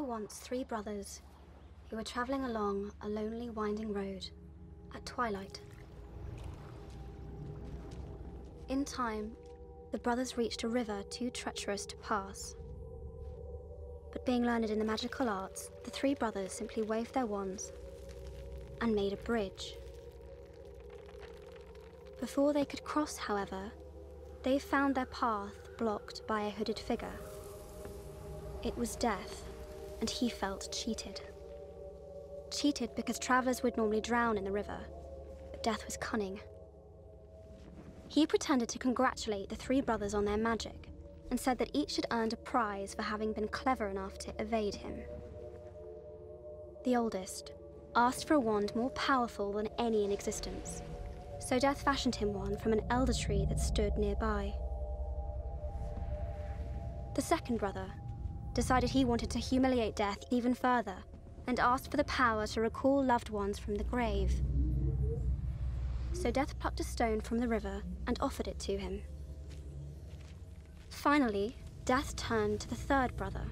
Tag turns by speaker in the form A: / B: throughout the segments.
A: were once three brothers who were traveling along a lonely, winding road at twilight. In time, the brothers reached a river too treacherous to pass. But being learned in the magical arts, the three brothers simply waved their wands and made a bridge. Before they could cross, however, they found their path blocked by a hooded figure. It was Death, and he felt cheated. Cheated because travelers would normally drown in the river, but Death was cunning. He pretended to congratulate the three brothers on their magic and said that each had earned a prize for having been clever enough to evade him. The oldest asked for a wand more powerful than any in existence, so Death fashioned him one from an elder tree that stood nearby. The second brother decided he wanted to humiliate Death even further and asked for the power to recall loved ones from the grave. So Death plucked a stone from the river and offered it to him. Finally, Death turned to the third brother.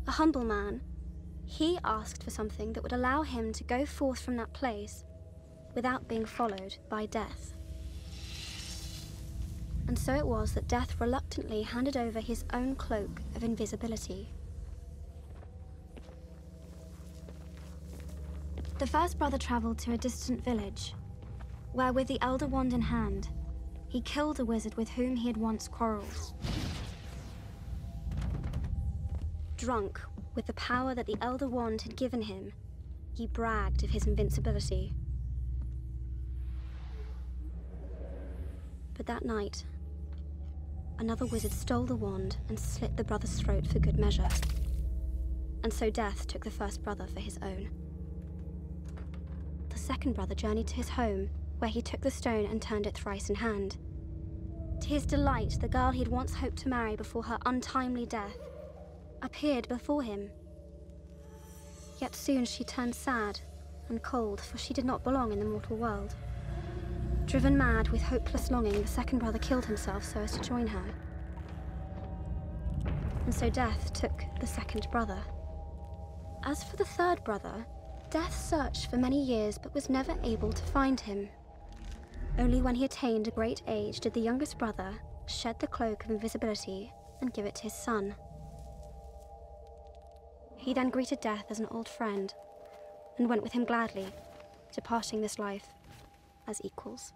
A: A humble man, he asked for something that would allow him to go forth from that place without being followed by Death. And so it was that Death reluctantly handed over his own cloak of invisibility. The first brother traveled to a distant village, where with the Elder Wand in hand, he killed a wizard with whom he had once quarreled. Drunk with the power that the Elder Wand had given him, he bragged of his invincibility. But that night, another wizard stole the wand and slit the brother's throat for good measure. And so Death took the first brother for his own. The second brother journeyed to his home, where he took the stone and turned it thrice in hand. To his delight, the girl he had once hoped to marry before her untimely death appeared before him. Yet soon she turned sad and cold, for she did not belong in the mortal world. Driven mad with hopeless longing, the second brother killed himself so as to join her. And so Death took the second brother. As for the third brother, Death searched for many years but was never able to find him. Only when he attained a great age did the youngest brother shed the cloak of invisibility and give it to his son. He then greeted Death as an old friend and went with him gladly, departing this life as equals.